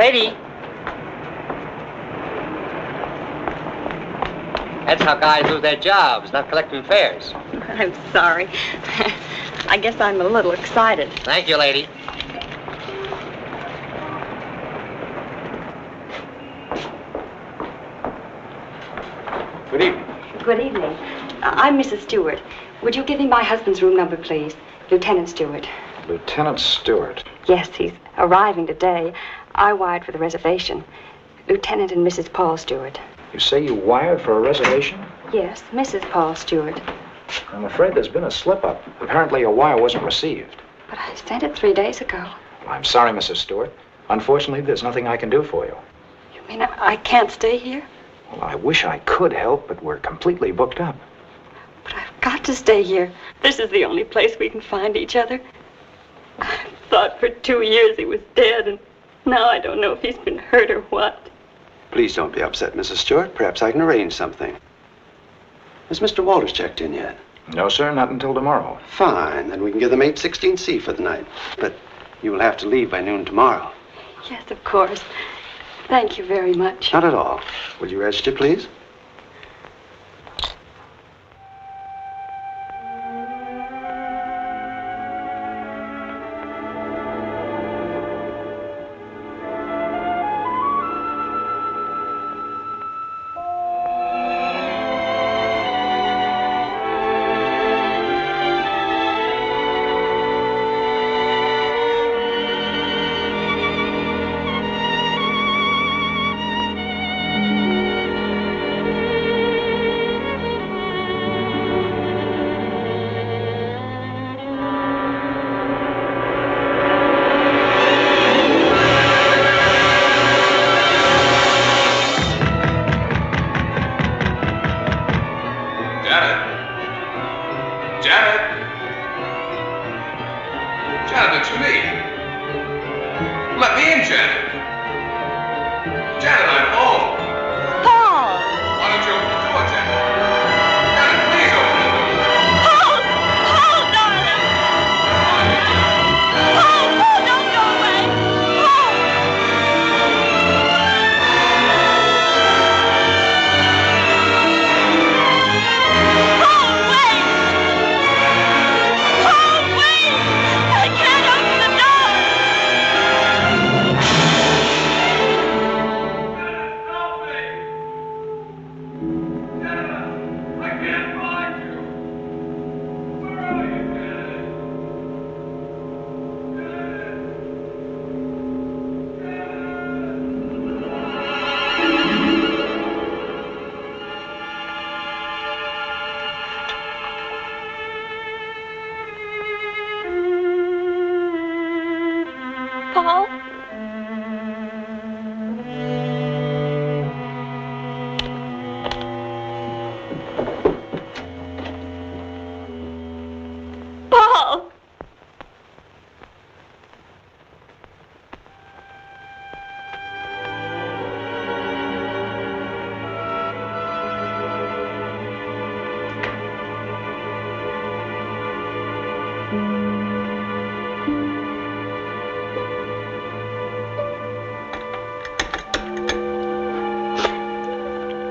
lady. That's how guys lose their jobs, not collecting fares. I'm sorry. I guess I'm a little excited. Thank you, lady. Good evening. Good evening. I'm Mrs. Stewart. Would you give me my husband's room number, please? Lieutenant Stewart. Lieutenant Stewart. Yes, he's arriving today. I wired for the reservation. Lieutenant and Mrs. Paul Stewart. You say you wired for a reservation? Yes, Mrs. Paul Stewart. I'm afraid there's been a slip-up. Apparently your wire wasn't received. But I sent it 3 days ago. Well, I'm sorry, Mrs. Stewart. Unfortunately, there's nothing I can do for you. You mean I can't stay here? Well, I wish I could help, but we're completely booked up. But I've got to stay here. This is the only place we can find each other. I thought for 2 years he was dead, and now I don't know if he's been hurt or what. Please don't be upset, Mrs. Stewart. Perhaps I can arrange something. Has Mr. Walters checked in yet? No, sir, not until tomorrow. Fine, then we can give them 816C for the night. But you will have to leave by noon tomorrow. Yes, of course. Thank you very much. Not at all. Would you register, please?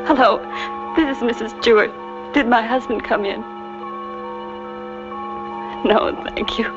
Hello, this is Mrs. Stewart. Did my husband come in? No, thank you.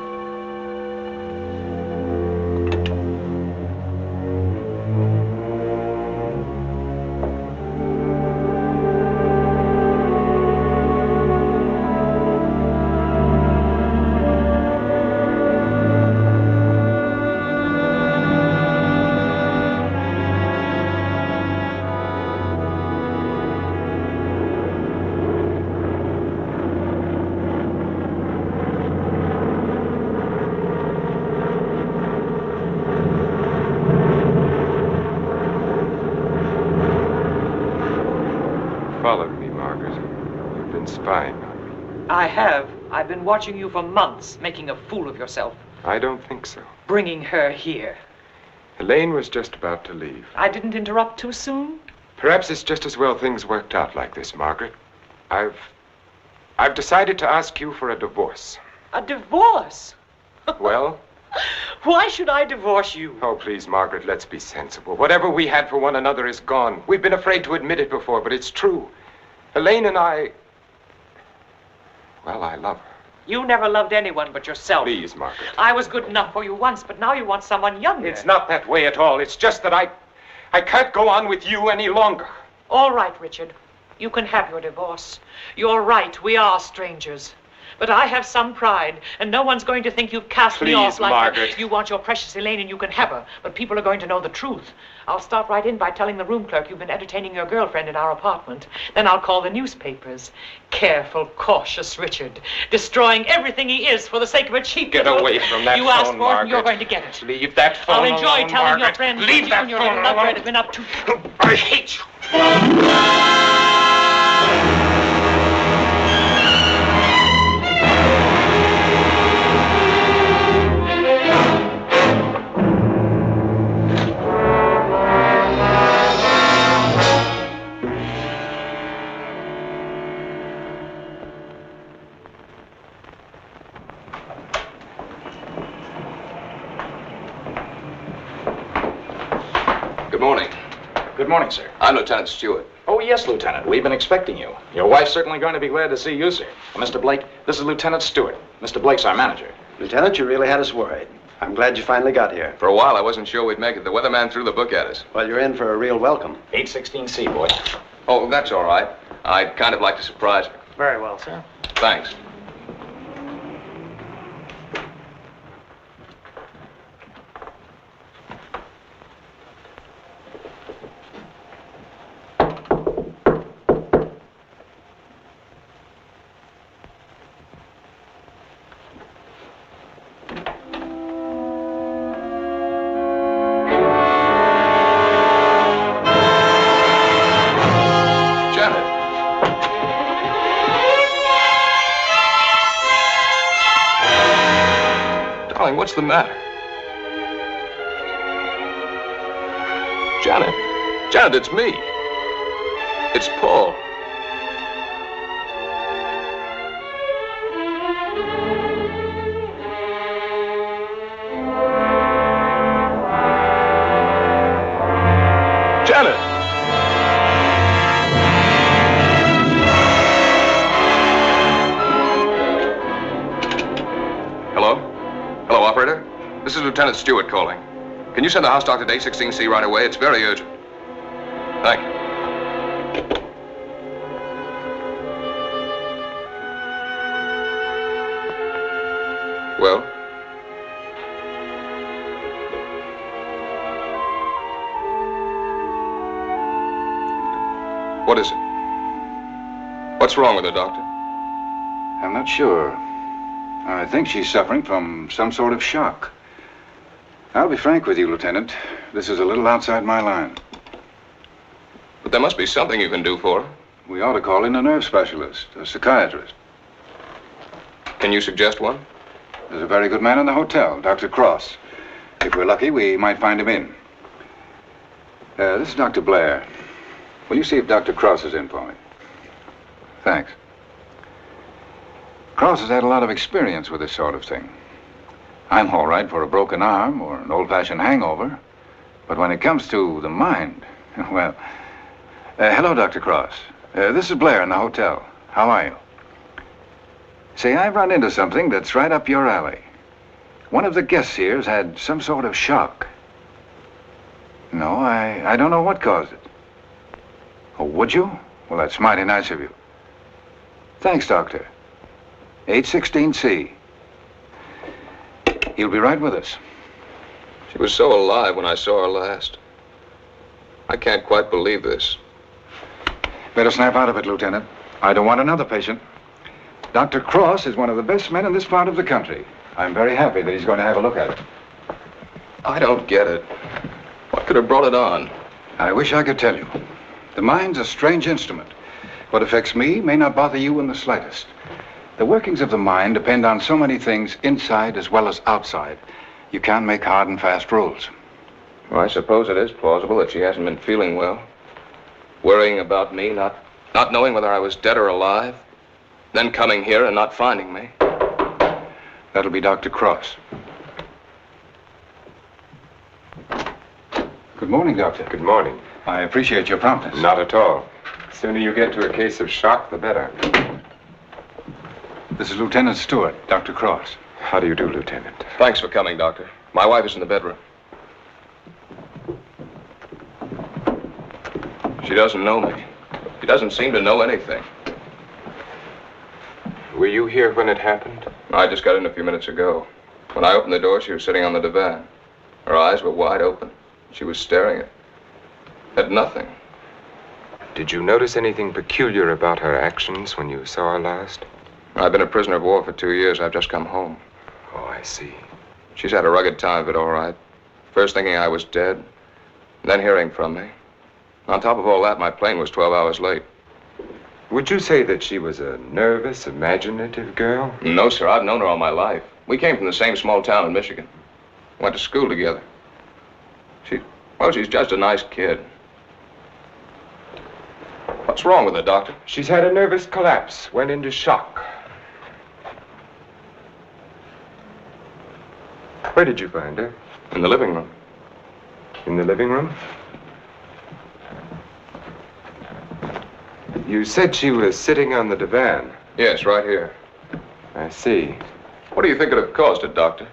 I have. I've been watching you for months, making a fool of yourself. I don't think so. Bringing her here. Elaine was just about to leave. I didn't interrupt too soon? Perhaps it's just as well things worked out like this, Margaret. I've decided to ask you for a divorce. A divorce? Well, Why should I divorce you? Oh, please, Margaret, let's be sensible. Whatever we had for one another is gone. We've been afraid to admit it before, but it's true. Elaine and I... Well, I love her. You never loved anyone but yourself. Please, Margaret. I was good enough for you once, but now you want someone younger. It's not that way at all. It's just that I can't go on with you any longer. All right, Richard. You can have your divorce. You're right, we are strangers. But I have some pride, and no one's going to think you've cast me off like Margaret. that. You want your precious Elaine, and you can have her. But people are going to know the truth. I'll start right in by telling the room clerk you've been entertaining your girlfriend in our apartment. Then I'll call the newspapers. Careful, cautious Richard. Destroying everything he is for the sake of a cheap... Get away from that You asked phone, for it, and Margaret. you're going to get it. Leave that phone I'll enjoy alone, telling your Margaret. friends Leave what that you and your phone little lover alone. have been up to. I hate you. Good morning. Good morning, sir. I'm Lieutenant Stewart. Oh, yes, Lieutenant. We've been expecting you. Your wife's certainly going to be glad to see you, sir. Mr. Blake, this is Lieutenant Stewart. Mr. Blake's our manager. Lieutenant, you really had us worried. I'm glad you finally got here. For a while, I wasn't sure we'd make it. The weatherman threw the book at us. Well, you're in for a real welcome. 816C, boy. Oh, that's all right. I'd kind of like to surprise her. Very well, sir. Thanks. What's the matter? Janet. Janet, it's me. It's Paul. Janet. Hello, operator. This is Lieutenant Stewart calling. Can you send the house doctor to 816C right away? It's very urgent. Thank you. Well? What is it? What's wrong with her, Doctor? I'm not sure. I think she's suffering from some sort of shock. I'll be frank with you, Lieutenant. This is a little outside my line. But there must be something you can do for her. We ought to call in a nerve specialist, a psychiatrist. Can you suggest one? There's a very good man in the hotel, Dr. Cross. If we're lucky, we might find him in. This is Dr. Blair. Will you see if Dr. Cross is in for me? Thanks. Cross has had a lot of experience with this sort of thing. I'm all right for a broken arm or an old-fashioned hangover. But when it comes to the mind, well... hello, Dr. Cross. This is Blair in the hotel. How are you? Say, I've run into something that's right up your alley. One of the guests here's had some sort of shock. No, I don't know what caused it. Oh, would you? Well, that's mighty nice of you. Thanks, Doctor. 816C. He'll be right with us. She was so alive when I saw her last. I can't quite believe this. Better snap out of it, Lieutenant. I don't want another patient. Dr. Cross is one of the best men in this part of the country. I'm very happy that he's going to have a look at it. I don't get it. What could have brought it on? I wish I could tell you. The mind's a strange instrument. What affects me may not bother you in the slightest. The workings of the mind depend on so many things inside as well as outside. You can't make hard and fast rules. Well, I suppose it is plausible that she hasn't been feeling well. Worrying about me, not knowing whether I was dead or alive. Then coming here and not finding me. That'll be Dr. Cross. Good morning, Doctor. Good morning. I appreciate your promptness. Not at all. The sooner you get to a case of shock, the better. This is Lieutenant Stewart, Dr. Cross. How do you do, Lieutenant? Thanks for coming, Doctor. My wife is in the bedroom. She doesn't know me. She doesn't seem to know anything. Were you here when it happened? I just got in a few minutes ago. When I opened the door, she was sitting on the divan. Her eyes were wide open. She was staring at nothing. Did you notice anything peculiar about her actions when you saw her last? I've been a prisoner of war for 2 years. I've just come home. Oh, I see. She's had a rugged time of it, all right. First thinking I was dead, then hearing from me. On top of all that, my plane was 12 hours late. Would you say that she was a nervous, imaginative girl? No, sir. I've known her all my life. We came from the same small town in Michigan. Went to school together. She's just a nice kid. What's wrong with her, Doctor? She's had a nervous collapse, went into shock. Where did you find her? In the living room. In the living room? You said she was sitting on the divan. Yes, right here. I see. What do you think could have caused it, Doctor?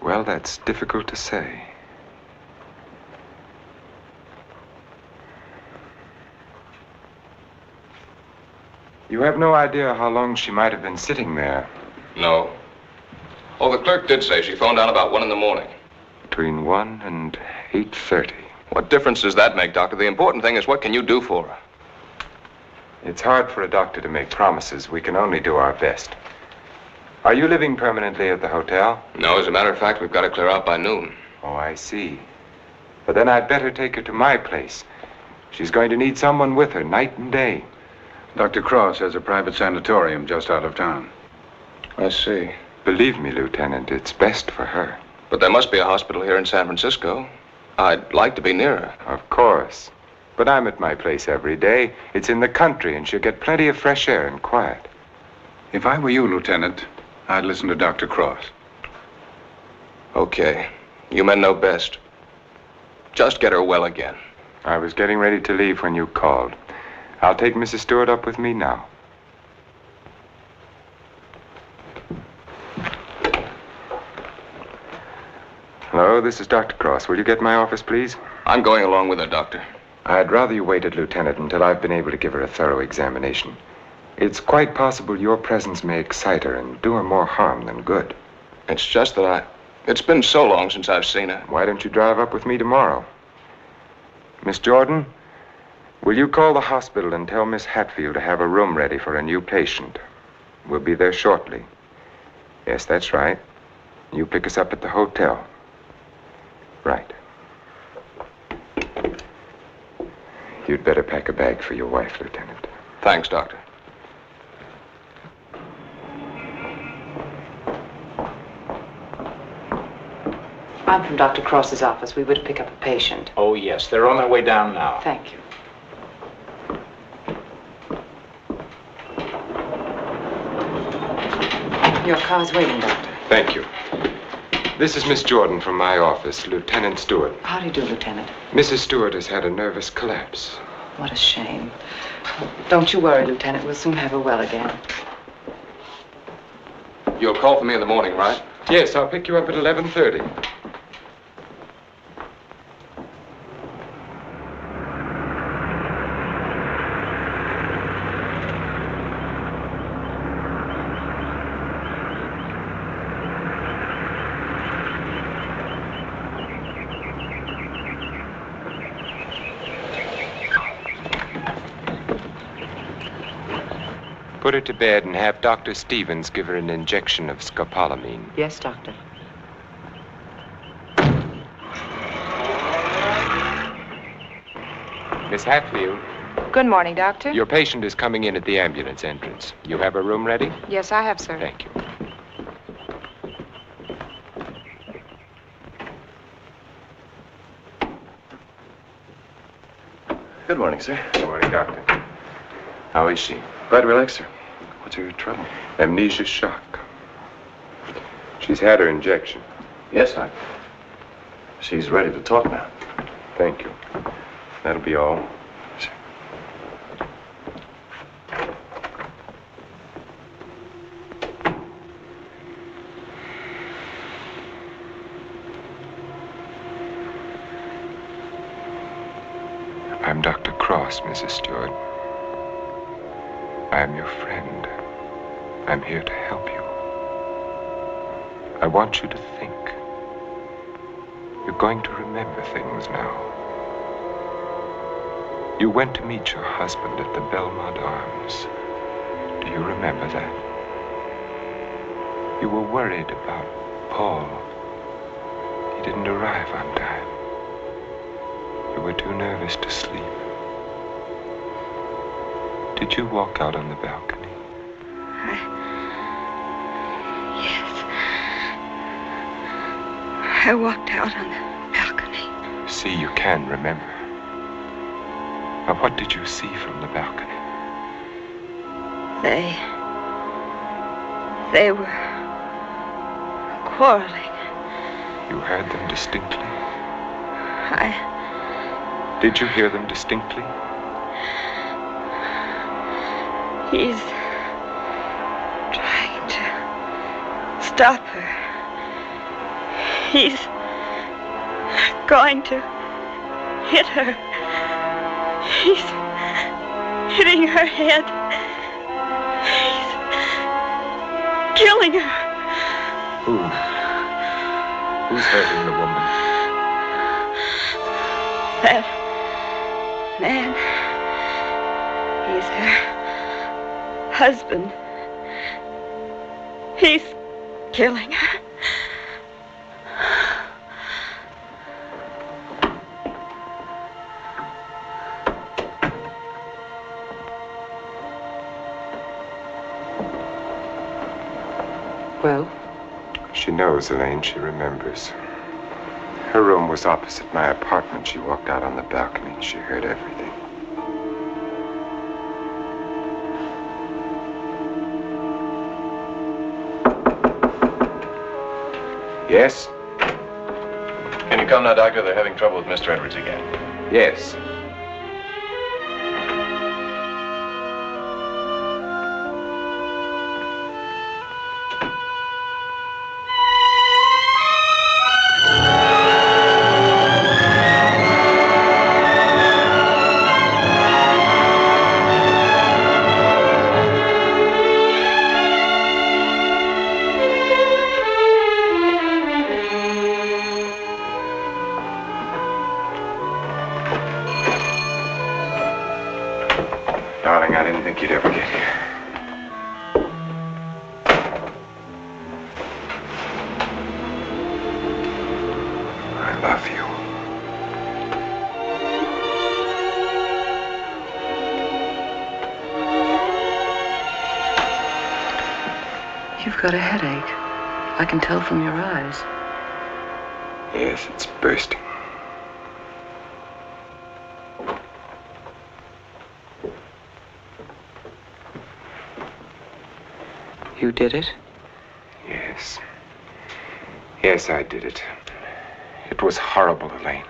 Well, that's difficult to say. You have no idea how long she might have been sitting there. No. Oh, the clerk did say she phoned down about 1 in the morning. Between 1 and 8:30. What difference does that make, Doctor? The important thing is what can you do for her? It's hard for a doctor to make promises. We can only do our best. Are you living permanently at the hotel? No, as a matter of fact, we've got to clear out by noon. Oh, I see. But then I'd better take her to my place. She's going to need someone with her night and day. Dr. Cross has a private sanatorium just out of town. I see. Believe me, Lieutenant, it's best for her. But there must be a hospital here in San Francisco. I'd like to be near her. Of course. But I'm at my place every day. It's in the country, and she'll get plenty of fresh air and quiet. If I were you, Lieutenant, I'd listen to Dr. Cross. Okay. You men know best. Just get her well again. I was getting ready to leave when you called. I'll take Mrs. Stewart up with me now. Hello, this is Dr. Cross. Will you get my office, please? I'm going along with her, Doctor. I'd rather you waited, Lieutenant, until I've been able to give her a thorough examination. It's quite possible your presence may excite her and do her more harm than good. It's just that it's been so long since I've seen her. Why don't you drive up with me tomorrow? Miss Jordan, will you call the hospital and tell Miss Hatfield to have a room ready for a new patient? We'll be there shortly. Yes, that's right. You pick us up at the hotel. Right. You'd better pack a bag for your wife, Lieutenant. Thanks, Doctor. I'm from Dr. Cross's office. We were to pick up a patient. Oh, yes. They're on their way down now. Thank you. Your car's waiting, Doctor. Thank you. This is Miss Jordan from my office, Lieutenant Stewart. How do you do, Lieutenant? Mrs. Stewart has had a nervous collapse. What a shame. Don't you worry, Lieutenant. We'll soon have her well again. You'll call for me in the morning, right? Yes, I'll pick you up at 11:30. Put her to bed and have Dr. Stevens give her an injection of scopolamine. Yes, Doctor. Miss Hatfield, Good morning, Doctor. your patient is coming in at the ambulance entrance. You have a room ready? Yes, I have, sir. Thank you. Good morning, sir. Good morning, Doctor. How is she? Quite relaxed, sir. What's her trouble? Amnesia shock. She's had her injection. Yes, Doctor. She's ready to talk now. Thank you. That'll be all. I'm Dr. Cross, Mrs. Stewart. I am your friend. I'm here to help you. I want you to think. You're going to remember things now. You went to meet your husband at the Belmont Arms. Do you remember that? You were worried about Paul. He didn't arrive on time. You were too nervous to sleep. Did you walk out on the balcony? Yes. I walked out on the balcony. See, you can remember. Now, what did you see from the balcony? They were quarreling. You heard them distinctly? Did you hear them distinctly? He's trying to stop her. He's going to hit her. He's hitting her head. He's killing her. Who? Who's hurting the woman? That man. He's her husband. He's killing her. Well? She knows, Elaine. She remembers. Her room was opposite my apartment. She walked out on the balcony. She heard everything. Yes? Can you come now, Doctor? They're having trouble with Mr. Edwards again. Yes. Darling, I didn't think you'd ever get here. I love you. You've got a headache. I can tell from your eyes. Yes, it's bursting. You did it? Yes. Yes, I did it. It was horrible, Elaine.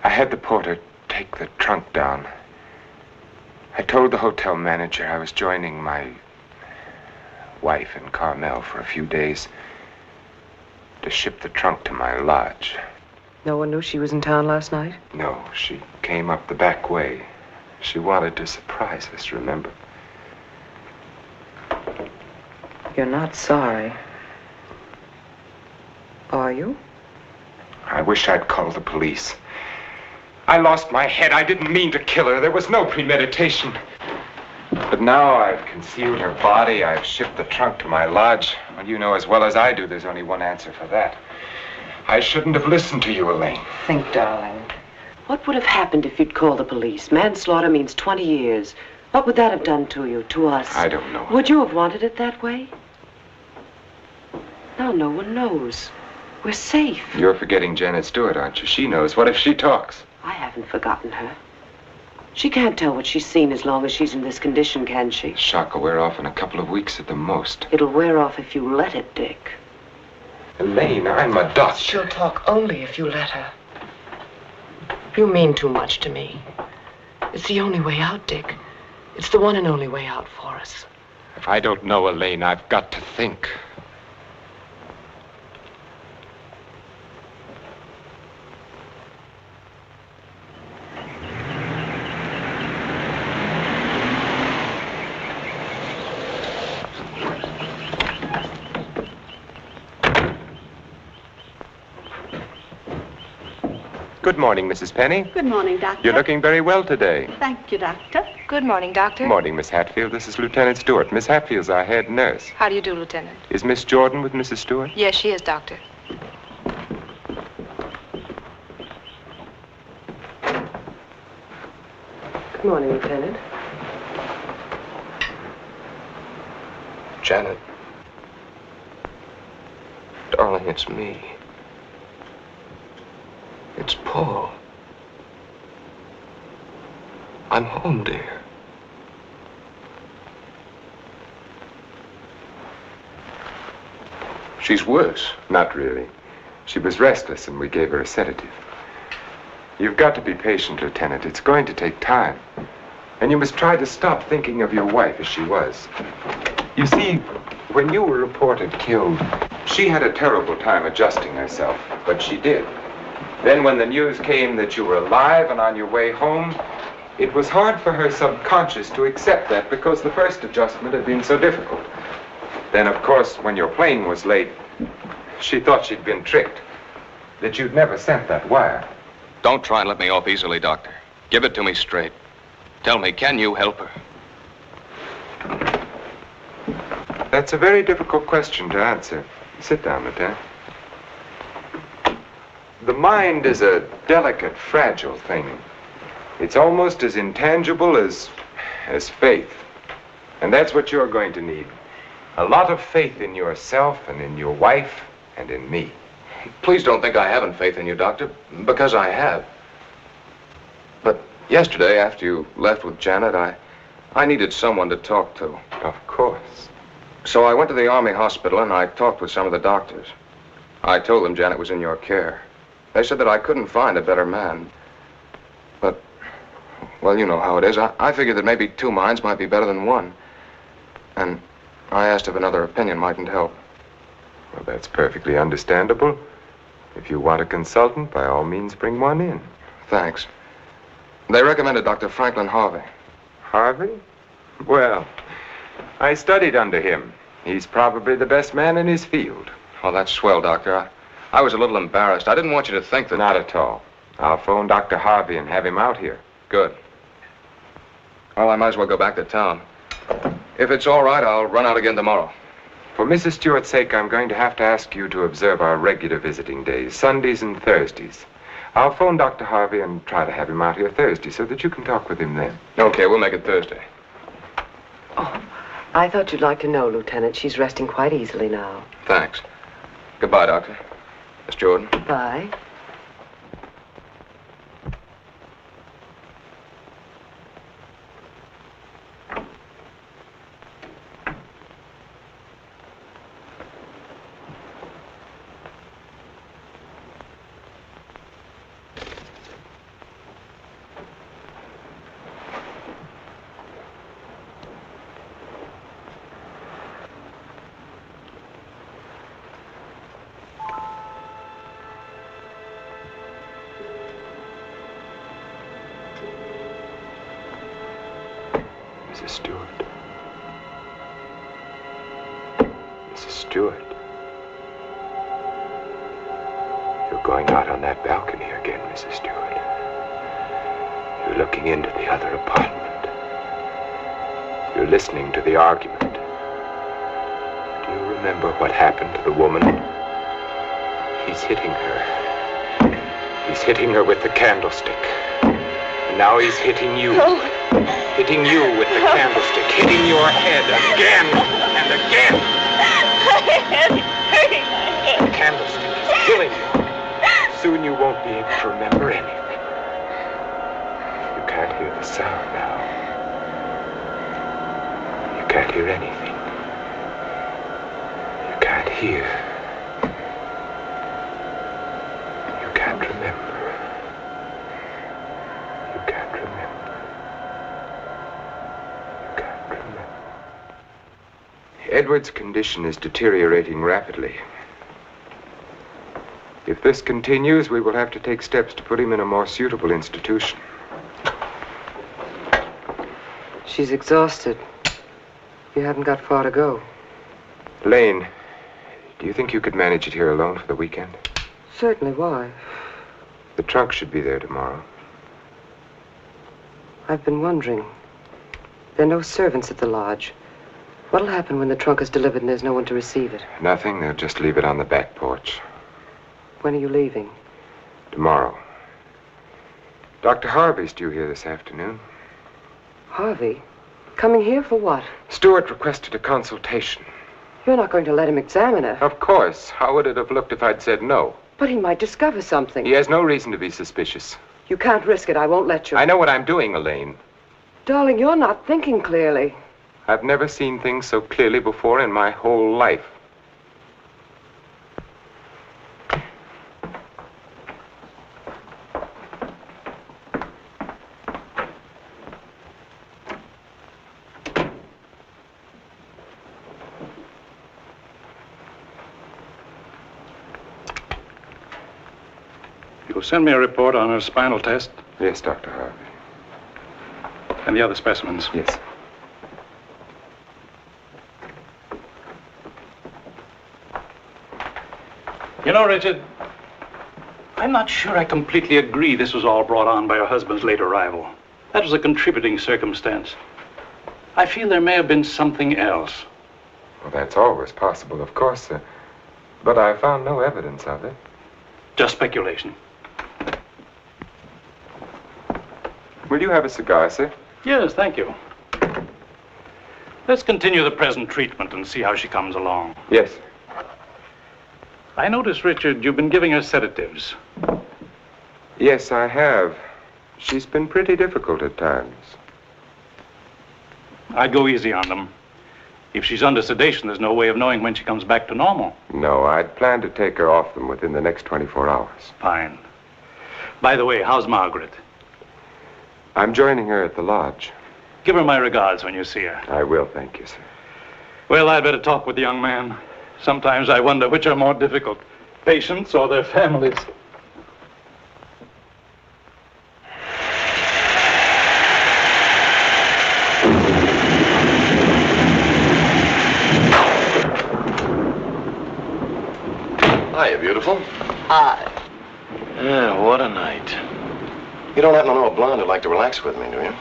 I had the porter take the trunk down. I told the hotel manager I was joining my wife in Carmel for a few days to ship the trunk to my lodge. No one knew she was in town last night? No, she came up the back way. She wanted to surprise us, remember? You're not sorry. Are you? I wish I'd called the police. I lost my head. I didn't mean to kill her. There was no premeditation. But now I've concealed her body. I've shipped the trunk to my lodge. Well, you know as well as I do there's only one answer for that. I shouldn't have listened to you, Elaine. Think, darling. What would have happened if you'd called the police? Manslaughter means 20 years. What would that have done to you, to us? I don't know. Would you have wanted it that way? Now no one knows. We're safe. You're forgetting Janet Stewart, aren't you? She knows. What if she talks? I haven't forgotten her. She can't tell what she's seen as long as she's in this condition, can she? The shock will wear off in a couple of weeks at the most. It'll wear off if you let it, Dick. Elaine, I'm a doctor. She'll talk only if you let her. You mean too much to me. It's the only way out, Dick. It's the one and only way out for us. If I don't know, Elaine, I've got to think. Good morning, Mrs. Penny. Good morning, Doctor. You're looking very well today. Thank you, Doctor. Good morning, Doctor. Good morning, Miss Hatfield. This is Lieutenant Stewart. Miss Hatfield's our head nurse. How do you do, Lieutenant? Is Miss Jordan with Mrs. Stewart? Yes, she is, Doctor. Good morning, Lieutenant. Janet. Darling, it's me. It's Paul. I'm home, dear. She's worse. Not really. She was restless and we gave her a sedative. You've got to be patient, Lieutenant. It's going to take time. And you must try to stop thinking of your wife as she was. You see, when you were reported killed, she had a terrible time adjusting herself, but she did. Then when the news came that you were alive and on your way home, it was hard for her subconscious to accept that because the first adjustment had been so difficult. Then, of course, when your plane was late, she thought she'd been tricked, that you'd never sent that wire. Don't try and let me off easily, Doctor. Give it to me straight. Tell me, can you help her? That's a very difficult question to answer. Sit down, Lieutenant. The mind is a delicate, fragile thing. It's almost as intangible as faith. And that's what you're going to need. A lot of faith in yourself and in your wife and in me. Please don't think I haven't faith in you, Doctor, because I have. But yesterday, after you left with Janet, I needed someone to talk to. Of course. So I went to the Army hospital and I talked with some of the doctors. I told them Janet was in your care. They said that I couldn't find a better man. But, well, you know how it is. I figured that maybe two minds might be better than one. And I asked if another opinion mightn't help. Well, that's perfectly understandable. If you want a consultant, by all means, bring one in. Thanks. They recommended Dr. Franklin Harvey. Harvey? Well, I studied under him. He's probably the best man in his field. Oh, that's swell, Doctor. I was a little embarrassed. I didn't want you to think that... Not at all. I'll phone Dr. Harvey and have him out here. Good. Well, I might as well go back to town. If it's all right, I'll run out again tomorrow. For Mrs. Stewart's sake, I'm going to have to ask you to observe our regular visiting days, Sundays and Thursdays. I'll phone Dr. Harvey and try to have him out here Thursday so that you can talk with him then. Okay, we'll make it Thursday. Oh, I thought you'd like to know, Lieutenant. She's resting quite easily now. Thanks. Goodbye, Doctor. Miss Jordan. Bye. Mrs. Stewart. Mrs. Stewart. You're going out on that balcony again, Mrs. Stewart. You're looking into the other apartment. You're listening to the argument. Do you remember what happened to the woman? He's hitting her. He's hitting her with the candlestick. And now he's hitting you. No. Hitting you with the candlestick, hitting your head again and again. My head is hurting my head. The candlestick is killing you. Soon you won't be able to remember anything. You can't hear the sound now. You can't hear anything. You can't hear. You can't remember. Edward's condition is deteriorating rapidly. If this continues, we will have to take steps to put him in a more suitable institution. She's exhausted. You haven't got far to go. Lane, do you think you could manage it here alone for the weekend? Certainly. Why? The trunk should be there tomorrow. I've been wondering. There are no servants at the lodge. What'll happen when the trunk is delivered and there's no one to receive it? Nothing. They'll just leave it on the back porch. When are you leaving? Tomorrow. Dr. Harvey's due here this afternoon. Harvey? Coming here for what? Stewart requested a consultation. You're not going to let him examine her. Of course. How would it have looked if I'd said no? But he might discover something. He has no reason to be suspicious. You can't risk it. I won't let you. I know what I'm doing, Elaine. Darling, you're not thinking clearly. I've never seen things so clearly before in my whole life. You'll send me a report on her spinal test? Yes, Dr. Harvey. And the other specimens? Yes. You know, Richard, I'm not sure I completely agree this was all brought on by her husband's late arrival. That was a contributing circumstance. I feel there may have been something else. Well, that's always possible, of course, but I found no evidence of it. Just speculation. Will you have a cigar, sir? Yes, thank you. Let's continue the present treatment and see how she comes along. Yes. I notice, Richard, you've been giving her sedatives. Yes, I have. She's been pretty difficult at times. I'd go easy on them. If she's under sedation, there's no way of knowing when she comes back to normal. No, I'd planned to take her off them within the next 24 hours. Fine. By the way, how's Margaret? I'm joining her at the lodge. Give her my regards when you see her. I will, thank you, sir. Well, I'd better talk with the young man. Sometimes I wonder which are more difficult, patients or their families. Hiya, beautiful. Hi. Yeah, what a night. You don't happen to know a blonde who'd like to relax with me, do you?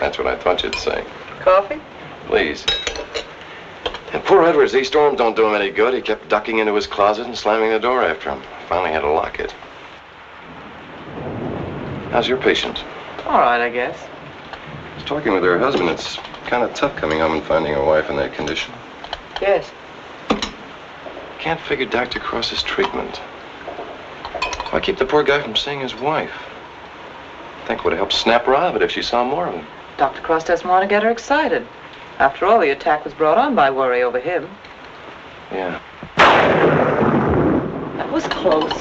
That's what I thought you'd say. Coffee? Please. And poor Edwards, these storms don't do him any good. He kept ducking into his closet and slamming the door after him. Finally had to lock it. How's your patient? All right, I guess. I was talking with her husband. It's kind of tough coming home and finding a wife in that condition. Yes. Can't figure Dr. Cross's treatment. Why keep the poor guy from seeing his wife? I think it would have helped snap her out of it if she saw more of him. Dr. Cross doesn't want to get her excited. After all, the attack was brought on by worry over him. Yeah. That was close.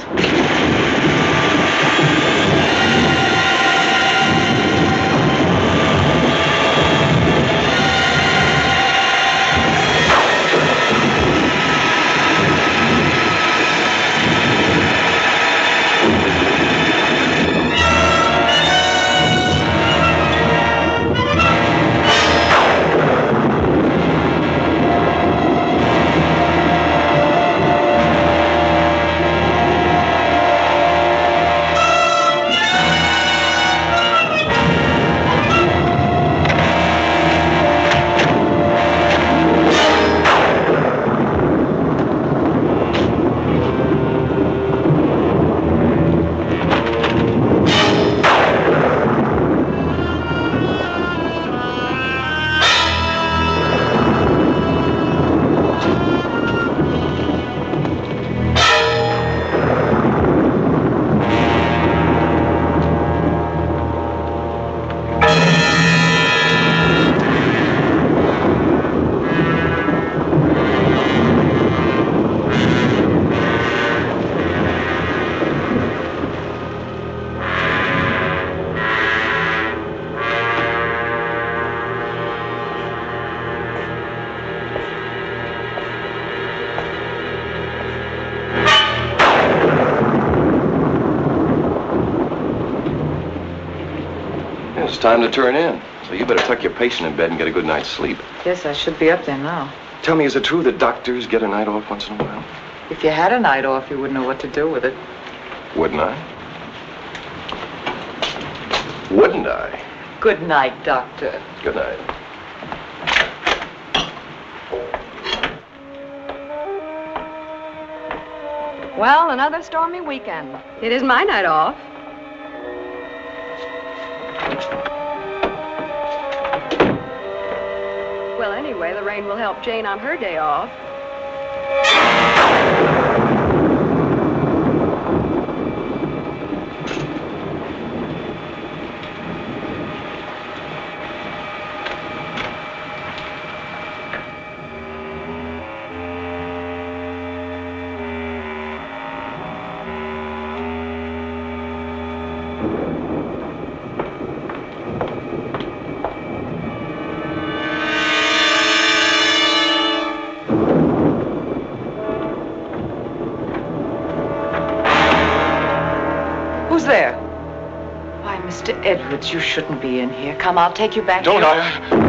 It's time to turn in. So you better tuck your patient in bed and get a good night's sleep. Yes, I should be up there now. Tell me, is it true that doctors get a night off once in a while? If you had a night off, you wouldn't know what to do with it. Wouldn't I? Wouldn't I? Good night, Doctor. Good night. Well, another stormy weekend. It is my night off. Well, anyway, the rain will help Jane on her day off. Who's there? Why, Mr. Edwards, you shouldn't be in here. Come, I'll take you back. Don't to your...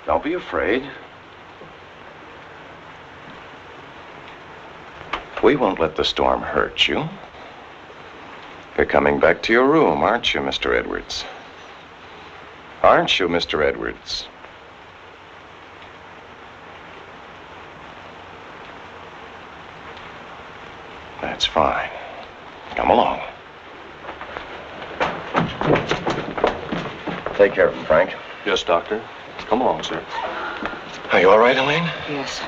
Don't be afraid. We won't let the storm hurt you. You're coming back to your room, aren't you, Mr. Edwards? Aren't you, Mr. Edwards? That's fine. Come along. Take care of him, Frank. Yes, Doctor. Come along, sir. Are you all right, Elaine? Yes.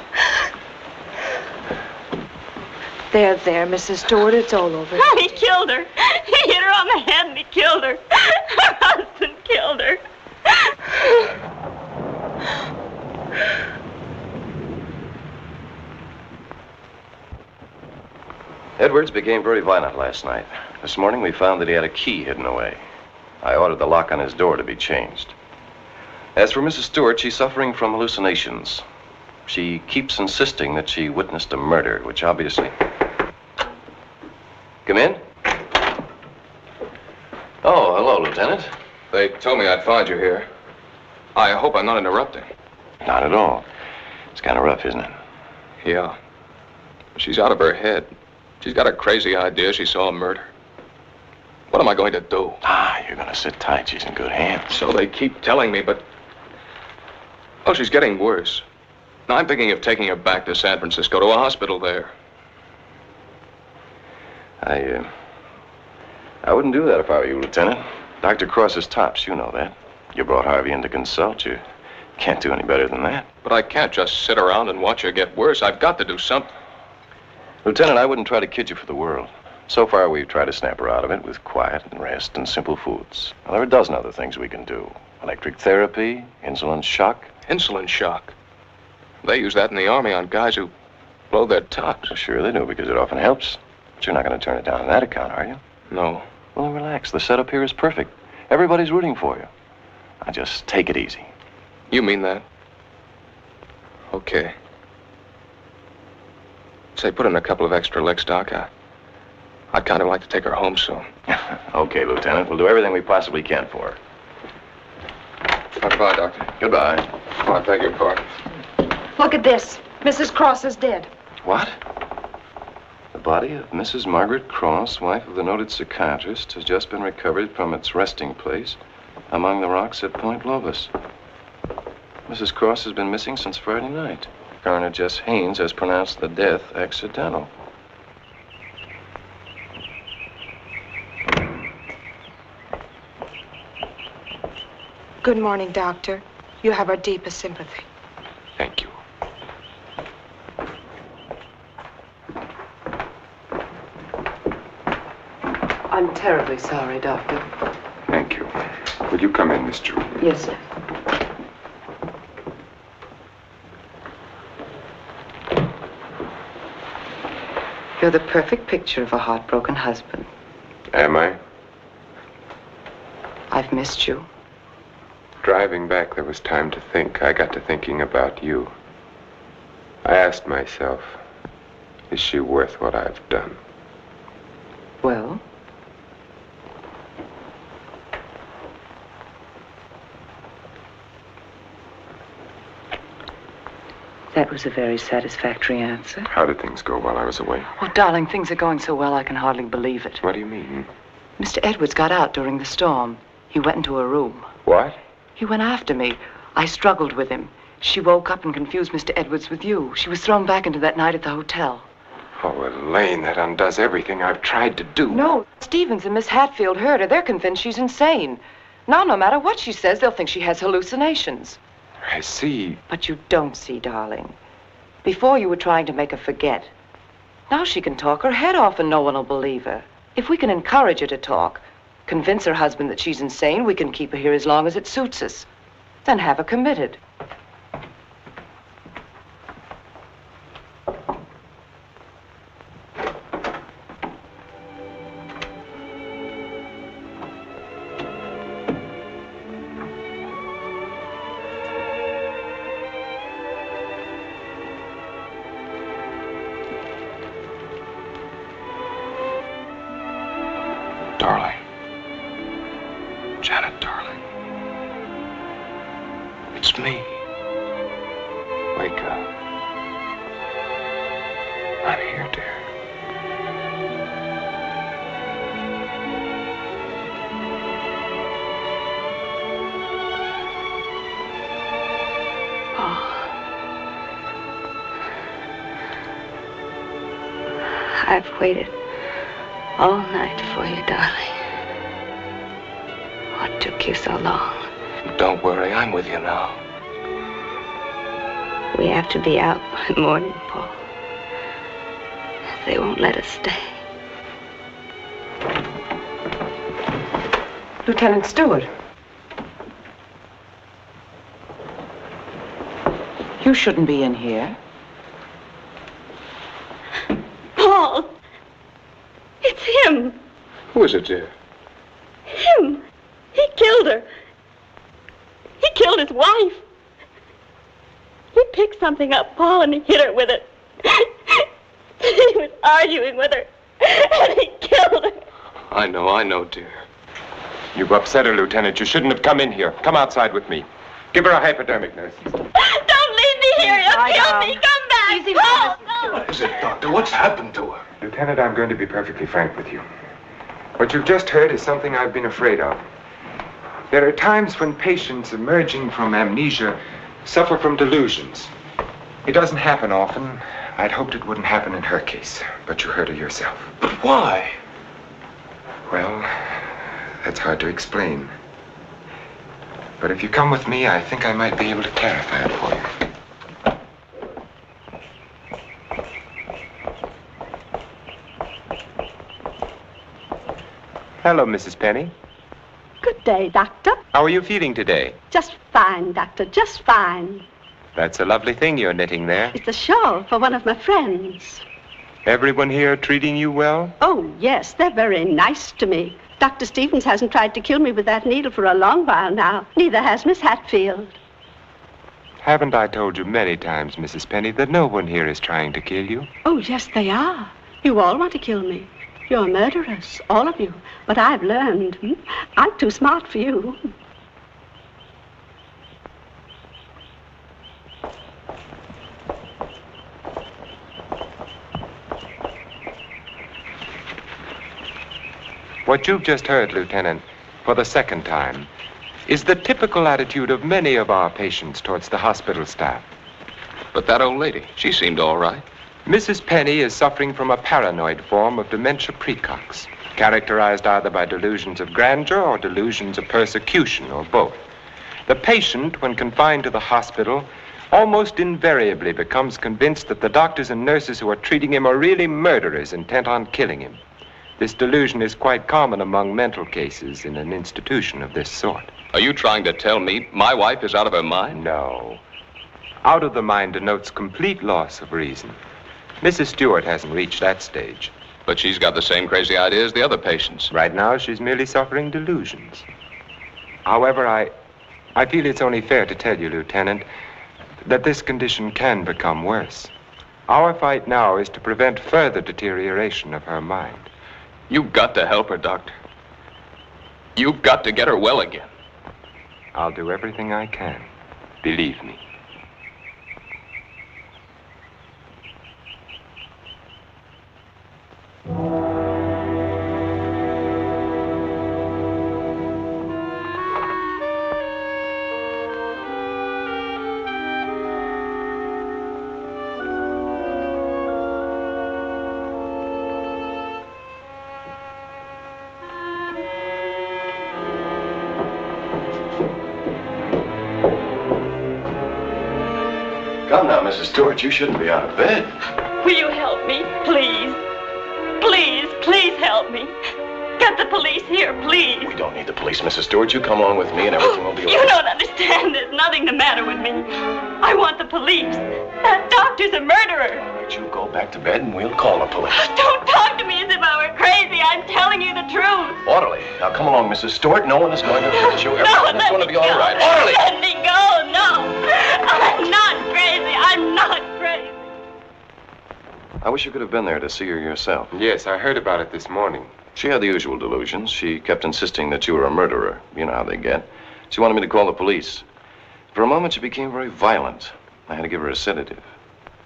There, Mrs. Stewart, it's all over. He killed her. He hit her on the head and he killed her. Her husband killed her. Edwards became very violent last night. This morning we found that he had a key hidden away. I ordered the lock on his door to be changed. As for Mrs. Stewart, she's suffering from hallucinations. She keeps insisting that she witnessed a murder, which obviously... Come in. Oh, hello, Lieutenant. They told me I'd find you here. I hope I'm not interrupting. Not at all. It's kind of rough, isn't it? Yeah. She's out of her head. She's got a crazy idea she saw a murder. What am I going to do? You're going to sit tight. She's in good hands. So they keep telling me, but... Oh, she's getting worse. Now, I'm thinking of taking her back to San Francisco to a hospital there. I wouldn't do that if I were you, Lieutenant. Dr. Cross is tops, you know that. You brought Harvey in to consult. You can't do any better than that. But I can't just sit around and watch her get worse. I've got to do something. Lieutenant, I wouldn't try to kid you for the world. So far, we've tried to snap her out of it with quiet and rest and simple foods. Well, there are a dozen other things we can do. Electric therapy, insulin shock. Insulin shock? They use that in the Army on guys who blow their tops. Well, sure they do, because it often helps. But you're not going to turn it down on that account, are you? No. Well, then relax. The setup here is perfect. Everybody's rooting for you. Now, just take it easy. You mean that? Okay. Say, put in a couple of extra licks, Doc. I'd kind of like to take her home soon. Okay, Lieutenant. We'll do everything we possibly can for her. Goodbye, Doctor. Goodbye. Oh, I beg your pardon. Look at this. Mrs. Cross is dead. What? The body of Mrs. Margaret Cross, wife of the noted psychiatrist, has just been recovered from its resting place among the rocks at Point Lobos. Mrs. Cross has been missing since Friday night. Coroner Jess Haynes has pronounced the death accidental. Good morning, Doctor. You have our deepest sympathy. Thank you. I'm terribly sorry, Doctor. Thank you. Will you come in, Miss Jordan? Yes, sir. You're the perfect picture of a heartbroken husband. Am I? I've missed you. Driving back, there was time to think. I got to thinking about you. I asked myself, is she worth what I've done? Well? That was a very satisfactory answer. How did things go while I was away? Oh, darling, things are going so well I can hardly believe it. What do you mean? Mr. Edwards got out during the storm. He went into a room. What? He went after me. I struggled with him. She woke up and confused Mr. Edwards with you. She was thrown back into that night at the hotel. Oh, Elaine, that undoes everything I've tried to do. No, Stevens and Miss Hatfield heard her. They're convinced she's insane. Now, no matter what she says, they'll think she has hallucinations. I see. But you don't see, darling. Before you were trying to make her forget. Now she can talk her head off and no one will believe her. If we can encourage her to talk, convince her husband that she's insane, we can keep her here as long as it suits us. Then have her committed. Darling. Janet, darling. It's me. Wake up. I'm here, dear. I've waited all night for you, darling. What took you so long? Don't worry, I'm with you now. We have to be out by morning, Paul. They won't let us stay. Lieutenant Stewart. You shouldn't be in here. Paul! It's him! Who is it, dear? Him! He killed her. He killed his wife. He picked something up, Paul, and he hit her with it. He was arguing with her, and he killed her. I know, dear. You've upset her, Lieutenant. You shouldn't have come in here. Come outside with me. Give her a hypodermic, nurse. Don't leave me here. You'll kill me. Come back. Easy, Paul, no. What is it, Doctor? What's happened to her? Lieutenant, I'm going to be perfectly frank with you. What you've just heard is something I've been afraid of. There are times when patients emerging from amnesia suffer from delusions. It doesn't happen often. I'd hoped it wouldn't happen in her case, but you heard her yourself. But why? Well, that's hard to explain. But if you come with me, I think I might be able to clarify it for you. Hello, Mrs. Penny. Good day, Doctor. How are you feeling today? Just fine, Doctor, just fine. That's a lovely thing you're knitting there. It's a shawl for one of my friends. Everyone here treating you well? Oh, yes, they're very nice to me. Dr. Stevens hasn't tried to kill me with that needle for a long while now. Neither has Miss Hatfield. Haven't I told you many times, Mrs. Penny, that no one here is trying to kill you? Oh, yes, they are. You all want to kill me. You're murderers, all of you. But I've learned. I'm too smart for you. What you've just heard, Lieutenant, for the second time, is the typical attitude of many of our patients towards the hospital staff. But that old lady, she seemed all right. Mrs. Penny is suffering from a paranoid form of dementia precox, characterized either by delusions of grandeur or delusions of persecution, or both. The patient, when confined to the hospital, almost invariably becomes convinced that the doctors and nurses who are treating him are really murderers intent on killing him. This delusion is quite common among mental cases in an institution of this sort. Are you trying to tell me my wife is out of her mind? No. Out of the mind denotes complete loss of reason. Mrs. Stewart hasn't reached that stage. But she's got the same crazy idea as the other patients. Right now, she's merely suffering delusions. However, I feel it's only fair to tell you, Lieutenant, that this condition can become worse. Our fight now is to prevent further deterioration of her mind. You've got to help her, Doctor. You've got to get her well again. I'll do everything I can. Believe me. Come now, Mrs. Stewart, you shouldn't be out of bed. Will you help me, please? Please help me. Get the police here, please. We don't need the police, Mrs. Stewart. You come along with me and everything will be all You right. don't understand. There's nothing the matter with me. I want the police. That doctor's a murderer. But you go back to bed and we'll call the police. Don't talk to me as if I were crazy. I'm telling you the truth. Orderly. Now come along, Mrs. Stewart. No one is going to hurt you. No, Everything is going to be all right. Orderly! Let me go. No. I'm not crazy. I'm not crazy. I wish you could have been there to see her yourself. Yes, I heard about it this morning. She had the usual delusions. She kept insisting that you were a murderer. You know how they get. She wanted me to call the police. For a moment, she became very violent. I had to give her a sedative.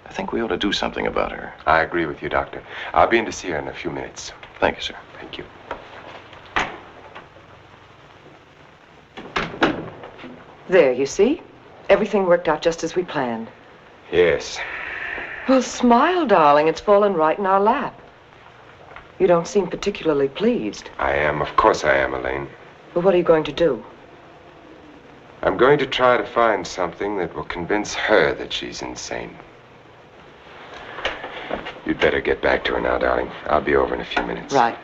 I think we ought to do something about her. I agree with you, Doctor. I'll be in to see her in a few minutes. Thank you, sir. Thank you. There, you see? Everything worked out just as we planned. Yes. Well, smile, darling. It's fallen right in our lap. You don't seem particularly pleased. I am. Of course I am, Elaine. But what are you going to do? I'm going to try to find something that will convince her that she's insane. You'd better get back to her now, darling. I'll be over in a few minutes. Right.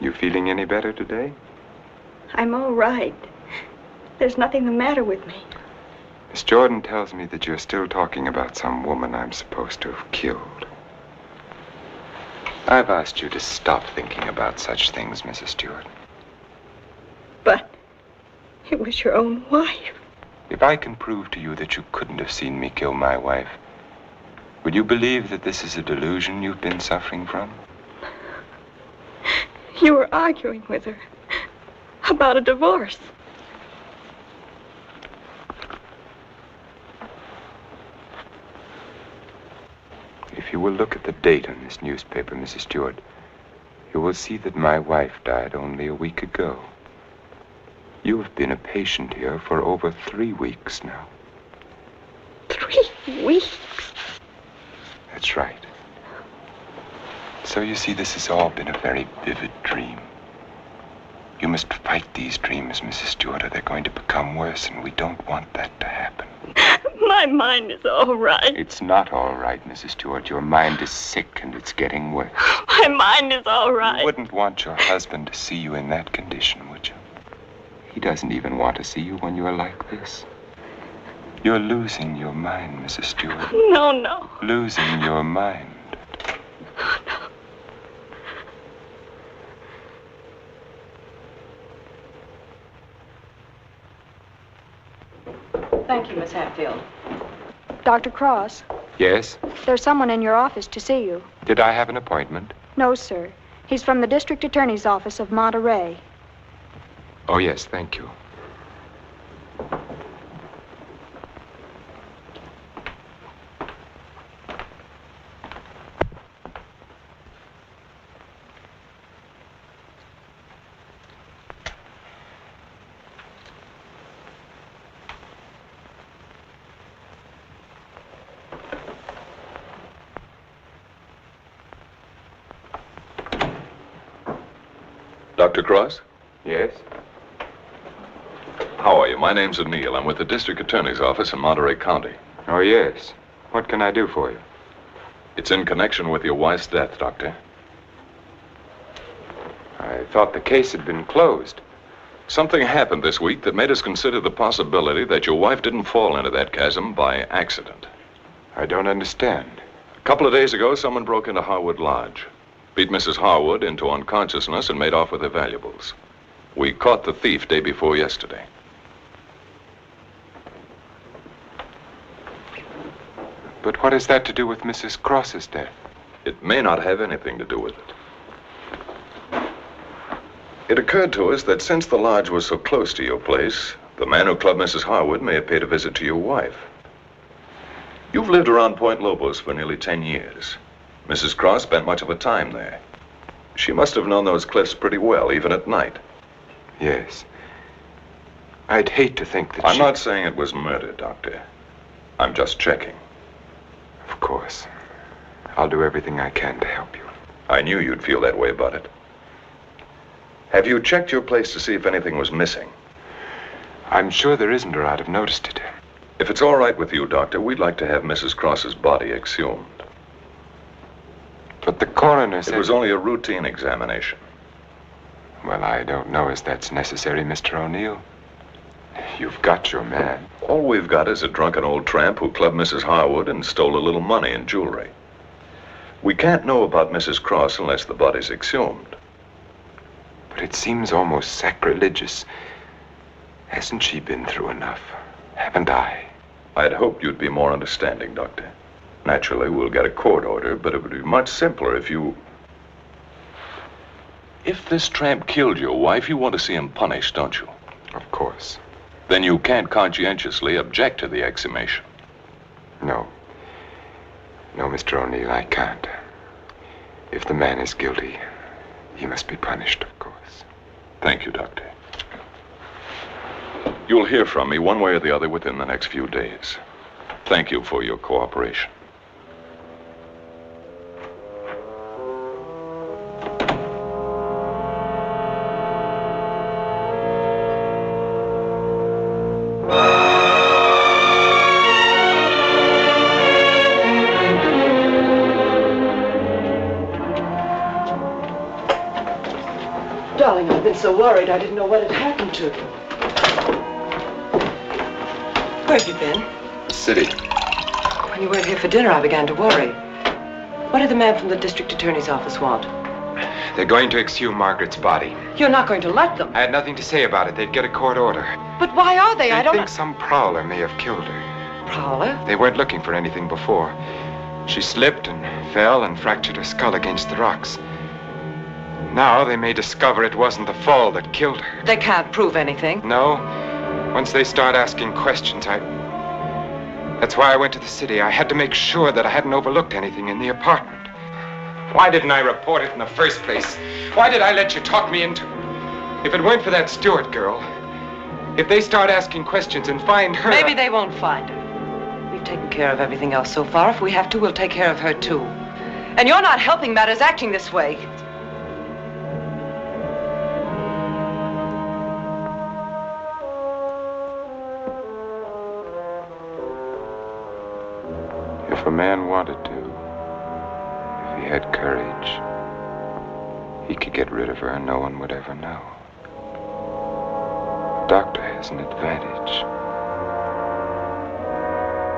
You feeling any better today? I'm all right. There's nothing the matter with me. Miss Jordan tells me that you're still talking about some woman I'm supposed to have killed. I've asked you to stop thinking about such things, Mrs. Stewart. But it was your own wife. If I can prove to you that you couldn't have seen me kill my wife, would you believe that this is a delusion you've been suffering from? You were arguing with her about a divorce. If you will look at the date on this newspaper, Mrs. Stewart, you will see that my wife died only a week ago. You have been a patient here for over 3 weeks now. 3 weeks? That's right. So you see, this has all been a very vivid dream. You must fight these dreams, Mrs. Stewart, or they're going to become worse, and we don't want that to happen. My mind is all right. It's not all right, Mrs. Stewart. Your mind is sick, and it's getting worse. My mind is all right. You wouldn't want your husband to see you in that condition, would you? He doesn't even want to see you when you're like this. You're losing your mind, Mrs. Stewart. No. Losing your mind. Thank you, Miss Hatfield. Dr. Cross, Yes? there's someone in your office to see you. Did I have an appointment? No, sir. He's from the District Attorney's Office of Monterey. Oh, yes, thank you. Dr. Cross? Yes? How are you? My name's O'Neill. I'm with the District Attorney's Office in Monterey County. Oh, yes. What can I do for you? It's in connection with your wife's death, Doctor. I thought the case had been closed. Something happened this week that made us consider the possibility that your wife didn't fall into that chasm by accident. I don't understand. A couple of days ago, someone broke into Harwood Lodge, beat Mrs. Harwood into unconsciousness, and made off with her valuables. We caught the thief day before yesterday. But what has that to do with Mrs. Cross's death? It may not have anything to do with it. It occurred to us that since the lodge was so close to your place, the man who clubbed Mrs. Harwood may have paid a visit to your wife. You've lived around Point Lobos for nearly 10 years. Mrs. Cross spent much of her time there. She must have known those cliffs pretty well, even at night. Yes. I'd hate to think that I'm not saying it was murder, Doctor. I'm just checking. Of course. I'll do everything I can to help you. I knew you'd feel that way about it. Have you checked your place to see if anything was missing? I'm sure there isn't, or I'd have noticed it. If it's all right with you, Doctor, we'd like to have Mrs. Cross's body exhumed. But the coroner said... It was only a routine examination. Well, I don't know as that's necessary, Mr. O'Neill. You've got your man. All we've got is a drunken old tramp who clubbed Mrs. Harwood and stole a little money and jewelry. We can't know about Mrs. Cross unless the body's exhumed. But it seems almost sacrilegious. Hasn't she been through enough? Haven't I? I'd hoped you'd be more understanding, Doctor. Naturally, we'll get a court order, but it would be much simpler if you... If this tramp killed your wife, you want to see him punished, don't you? Of course. Then you can't conscientiously object to the exhumation. No. No, Mr. O'Neill, I can't. If the man is guilty, he must be punished, of course. Thank you, Doctor. You'll hear from me one way or the other within the next few days. Thank you for your cooperation. Darling, I've been so worried I didn't know what had happened to you. Where have you been? City. When you weren't here for dinner, I began to worry. What did the man from the district attorney's office want? They're going to exhume Margaret's body. You're not going to let them. I had nothing to say about it. They'd get a court order. But why are they? I don't think some prowler may have killed her. Prowler? They weren't looking for anything before. She slipped and fell and fractured her skull against the rocks. Now they may discover it wasn't the fall that killed her. They can't prove anything. No. Once they start asking questions, That's why I went to the city. I had to make sure that I hadn't overlooked anything in the apartment. Why didn't I report it in the first place? Why did I let you talk me into it? If it weren't for that Stewart girl, if they start asking questions and find her... Maybe they won't find her. We've taken care of everything else so far. If we have to, we'll take care of her, too. And you're not helping matters acting this way. If a man wanted to, if he had courage, he could get rid of her and no one would ever know. The doctor has an advantage.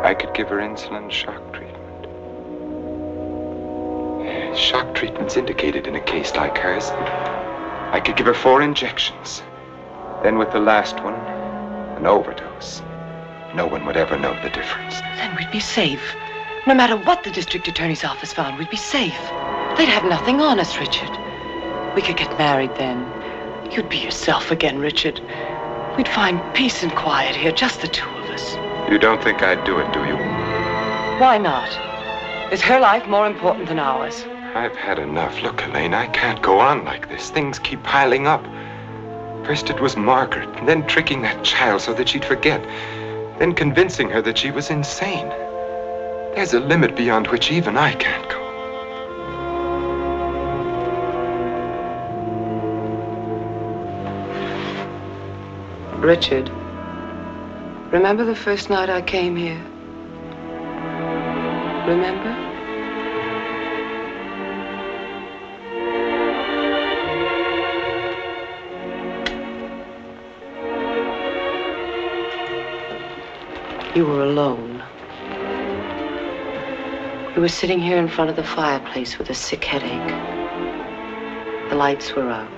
I could give her insulin shock treatment. Shock treatment's indicated in a case like hers. I could give her 4 injections. Then with the last one, an overdose. No one would ever know the difference. Then we'd be safe. No matter what the district attorney's office found, we'd be safe. They'd have nothing on us, Richard. We could get married then. You'd be yourself again, Richard. We'd find peace and quiet here, just the two of us. You don't think I'd do it, do you? Why not? Is her life more important than ours? I've had enough. Look, Elaine, I can't go on like this. Things keep piling up. First it was Margaret, and then tricking that child so that she'd forget. Then convincing her that she was insane. There's a limit beyond which even I can't go. Richard, remember the first night I came here? Remember? You were alone. You were sitting here in front of the fireplace with a sick headache. The lights were out.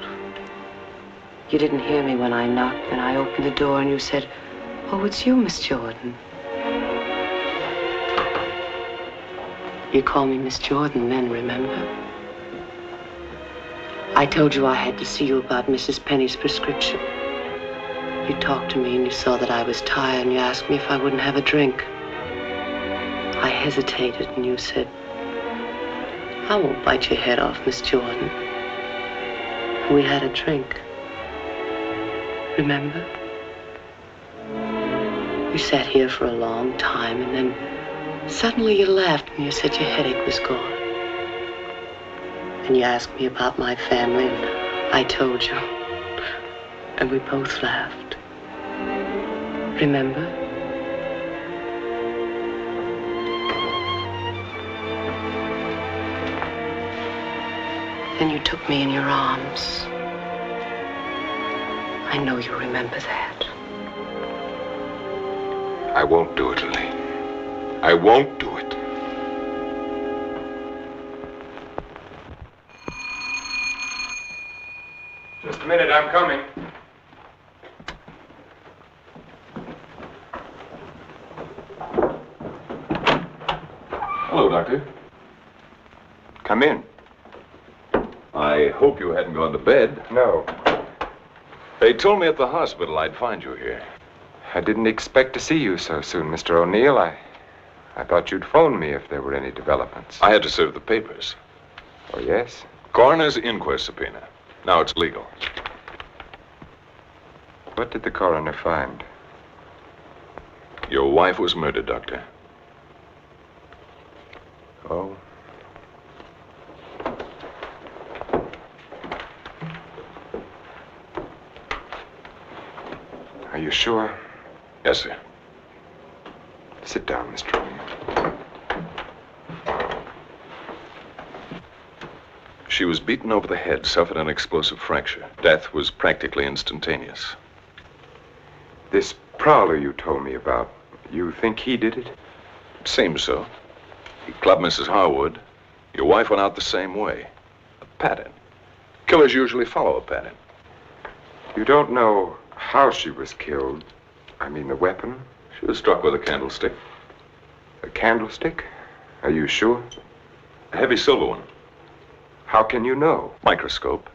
You didn't hear me when I knocked, and I opened the door and you said, "Oh, it's you, Miss Jordan." You called me Miss Jordan then, remember? I told you I had to see you about Mrs. Penny's prescription. You talked to me and you saw that I was tired and you asked me if I wouldn't have a drink. I hesitated and you said, "I won't bite your head off, Miss Jordan." And we had a drink. Remember? You sat here for a long time and then suddenly you laughed and you said your headache was gone. And you asked me about my family and I told you. And we both laughed. Remember? Then you took me in your arms. I know you remember that. I won't do it, Lily. I won't do it. Just a minute, I'm coming. Hello, Doctor. Come in. I hope you hadn't gone to bed. No. They told me at the hospital I'd find you here. I didn't expect to see you so soon, Mr. O'Neill. I thought you'd phone me if there were any developments. I had to serve the papers. Oh, yes? Coroner's inquest subpoena. Now it's legal. What did the coroner find? Your wife was murdered, Doctor. Oh? Are you sure? Yes, sir. Sit down, Mr. O'Neill. She was beaten over the head, suffered an explosive fracture. Death was practically instantaneous. This prowler you told me about, you think he did it? It seems so. He clubbed Mrs. Harwood. Your wife went out the same way. A pattern. Killers usually follow a pattern. You don't know how she was killed? I mean, the weapon? She was struck with a candlestick. A candlestick? Are you sure? A heavy silver one. How can you know? Microscope.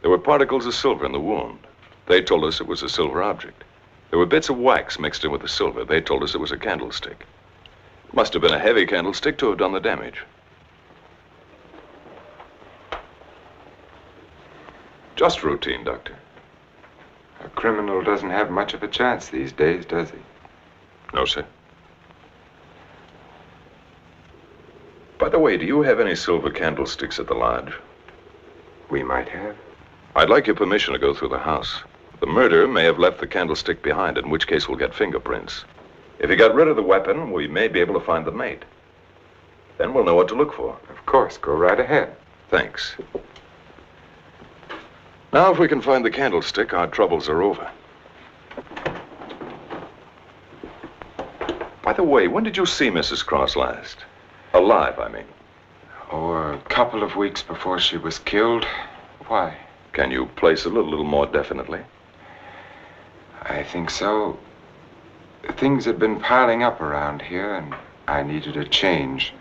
There were particles of silver in the wound. They told us it was a silver object. There were bits of wax mixed in with the silver. They told us it was a candlestick. It must have been a heavy candlestick to have done the damage. Just routine, Doctor. A criminal doesn't have much of a chance these days, does he? No, sir. By the way, do you have any silver candlesticks at the lodge? We might have. I'd like your permission to go through the house. The murderer may have left the candlestick behind, in which case we'll get fingerprints. If he got rid of the weapon, we may be able to find the mate. Then we'll know what to look for. Of course, go right ahead. Thanks. Now, if we can find the candlestick, our troubles are over. By the way, when did you see Mrs. Cross last? Alive, I mean. Oh, a couple of weeks before she was killed. Why? Can you place it a little more definitely? I think so. Things had been piling up around here, and I needed a change.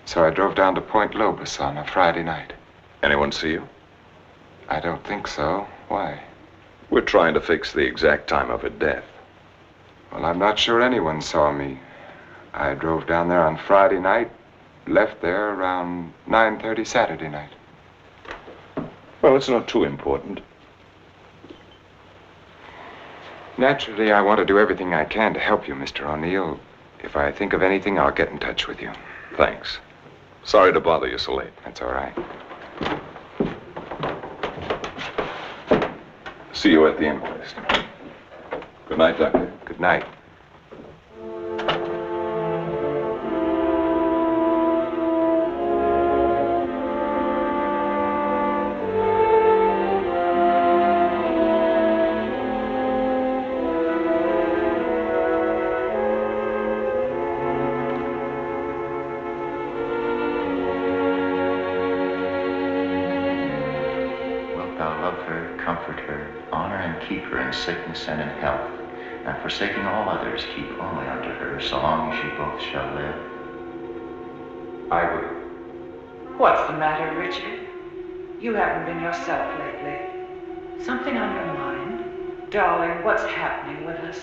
So I drove down to Point Lobos on a Friday night. Anyone see you? I don't think so. Why? We're trying to fix the exact time of her death. Well, I'm not sure anyone saw me. I drove down there on Friday night, left there around 9:30 Saturday night. Well, it's not too important. Naturally, I want to do everything I can to help you, Mr. O'Neill. If I think of anything, I'll get in touch with you. Thanks. Sorry to bother you so late. That's all right. See you at the inquest. Good night, Doctor. Good night. Comfort her, honor and keep her in sickness and in health, and forsaking all others, keep only unto her so long as ye both shall live. I will. What's the matter, Richard? You haven't been yourself lately. Something on your mind? Darling, what's happening with us?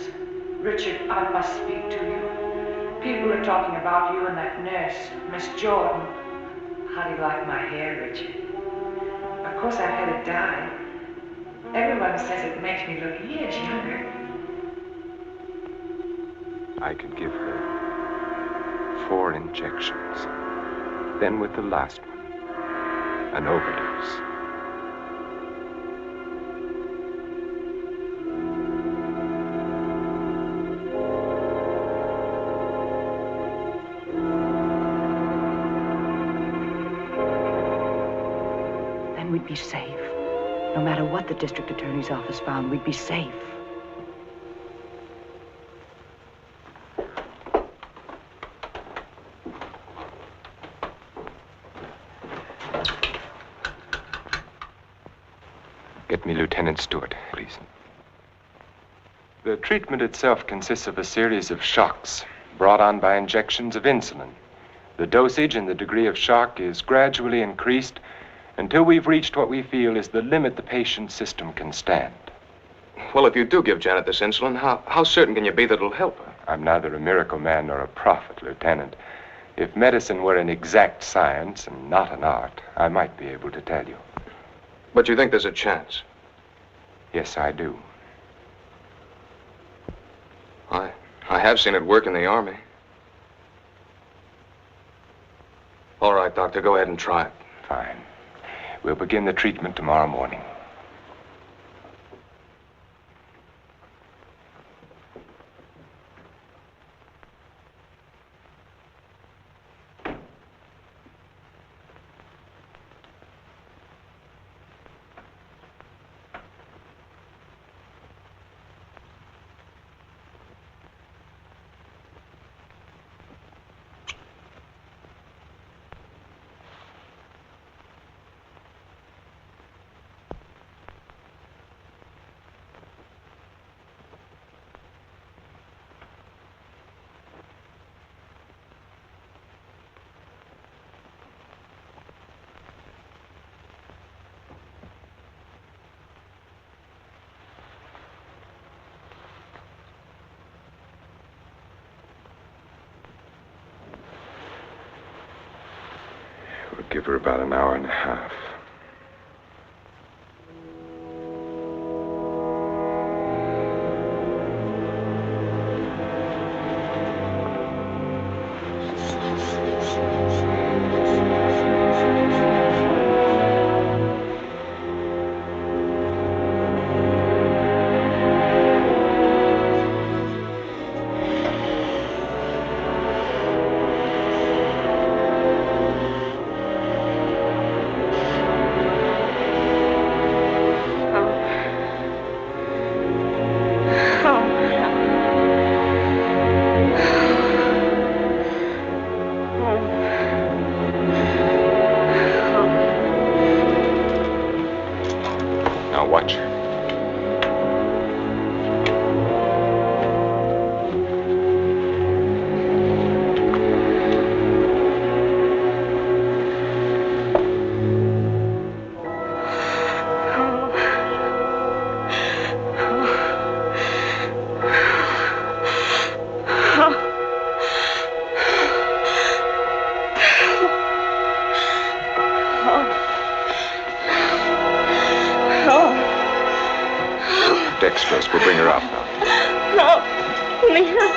Richard, I must speak to you. People are talking about you and that nurse, Miss Jordan. How do you like my hair, Richard? Of course, I've had it dyed. Everyone says it makes me look years younger. I could give her 4 injections. Then with the last one, an overdose. Then we'd be safe. No matter what the district attorney's office found, we'd be safe. Get me Lieutenant Stewart, please. The treatment itself consists of a series of shocks brought on by injections of insulin. The dosage and the degree of shock is gradually increased until we've reached what we feel is the limit the patient's system can stand. Well, if you do give Janet this insulin, how certain can you be that it'll help her? I'm neither a miracle man nor a prophet, Lieutenant. If medicine were an exact science and not an art, I might be able to tell you. But you think there's a chance? Yes, I do. I have seen it work in the Army. All right, Doctor, go ahead and try it. Fine. We'll begin the treatment tomorrow morning. We'll give her about an hour and a half. Watch her. Dextrose will bring her up now. No, please.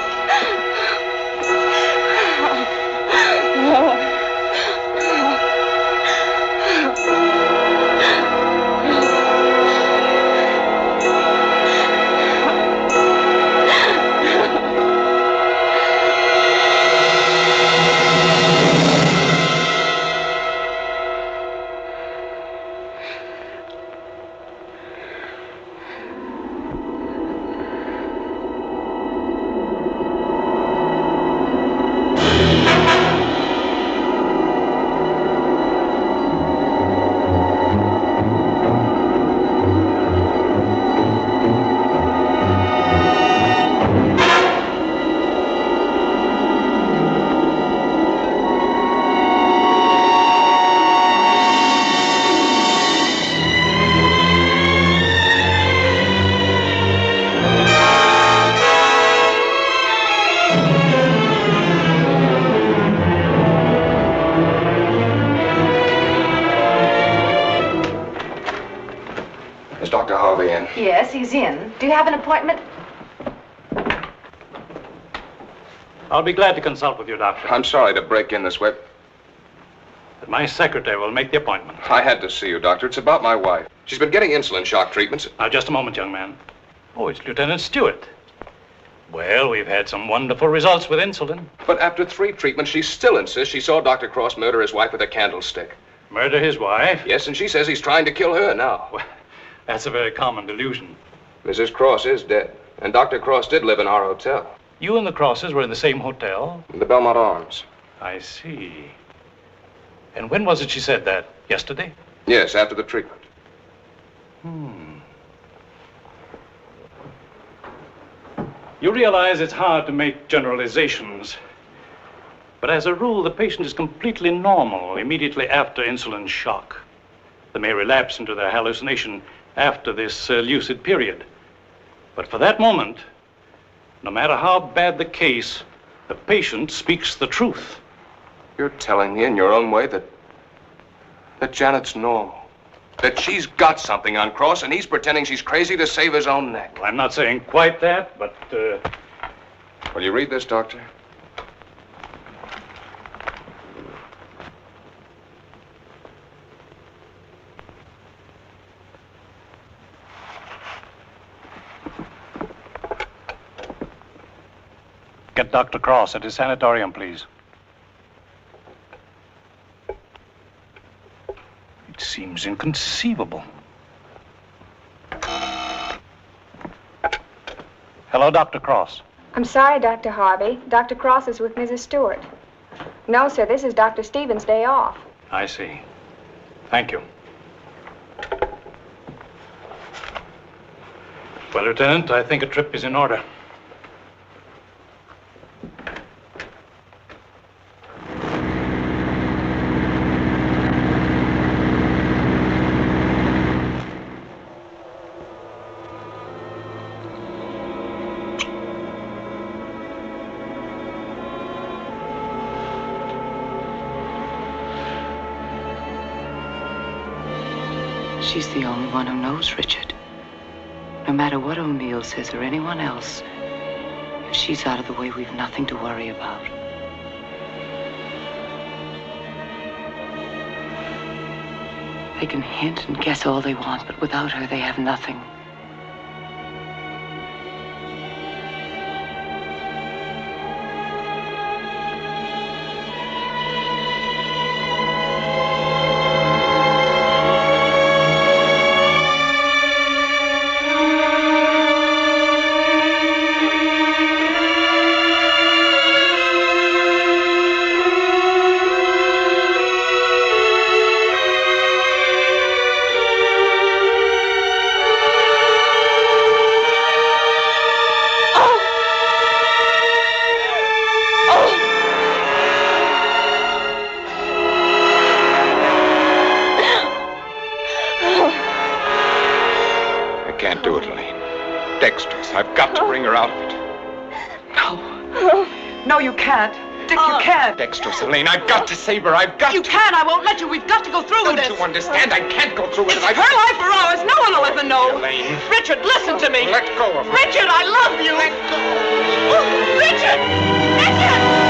Yes, he's in. Do you have an appointment? I'll be glad to consult with you, Doctor. I'm sorry to break in this way. But my secretary will make the appointment. I had to see you, Doctor. It's about my wife. She's been getting insulin shock treatments. Now, just a moment, young man. Oh, it's Lieutenant Stewart. Well, we've had some wonderful results with insulin. But after 3 treatments, she still insists she saw Dr. Cross murder his wife with a candlestick. Murder his wife? Yes, and she says he's trying to kill her now. Well, that's a very common delusion. Mrs. Cross is dead, and Dr. Cross did live in our hotel. You and the Crosses were in the same hotel? The Belmont Arms. I see. And when was it she said that? Yesterday? Yes, after the treatment. You realize it's hard to make generalizations. But as a rule, the patient is completely normal immediately after insulin shock. They may relapse into their hallucination after this lucid period. But for that moment, no matter how bad the case, the patient speaks the truth. You're telling me in your own way that Janet's normal. That she's got something on Cross, and he's pretending she's crazy to save his own neck. Well, I'm not saying quite that, but, Will you read this, Doctor? Get Dr. Cross at his sanatorium, please. It seems inconceivable. Hello, Dr. Cross. I'm sorry, Dr. Harvey. Dr. Cross is with Mrs. Stewart. No, sir, this is Dr. Stevens' day off. I see. Thank you. Well, Lieutenant, I think a trip is in order. She's the only one who knows Richard. No matter what O'Neill says or anyone else, if she's out of the way, we've nothing to worry about. They can hint and guess all they want, but without her, they have nothing. I've got to bring her out of it. No. No, you can't. Dick, you can't. Dexterous, Elaine, I've got to save her. I've got You can't. I won't let you. We've got to go through with this. Don't you understand? I can't go through with it. It's her life or ours. No one will ever know. Elaine. Richard, listen to me. Let go of her. Richard, I love you. Let go. Richard! Richard!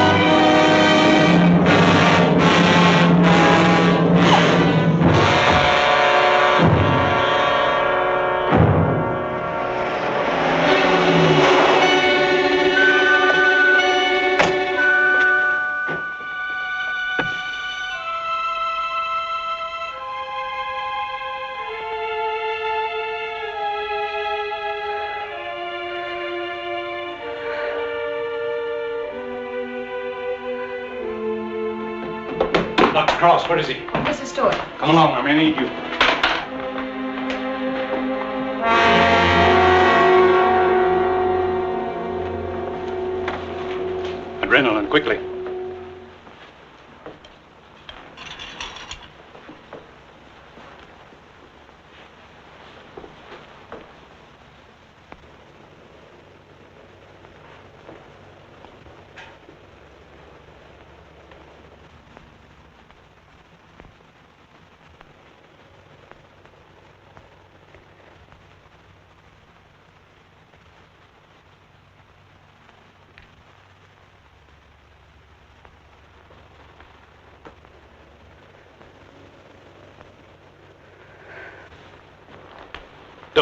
Dr. Cross, where is he? Mrs. Stewart. Come along, I may need you. Adrenaline, quickly.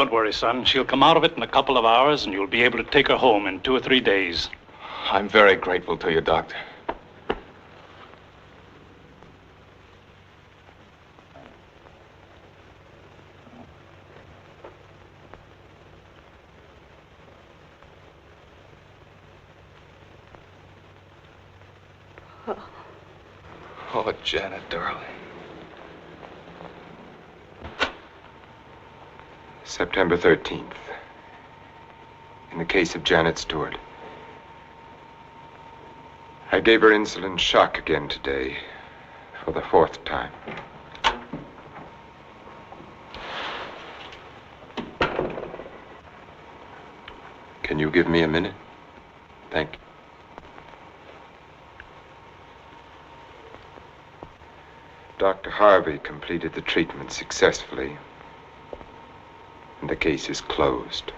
Don't worry, son. She'll come out of it in a couple of hours, and you'll be able to take her home in 2 or 3 days. I'm very grateful to you, Doctor. Oh, Janet, darling. September 13th. In the case of Janet Stewart. I gave her insulin shock again today, for the 4th time. Can you give me a minute? Thank you. Dr. Harvey completed the treatment successfully, and the case is closed.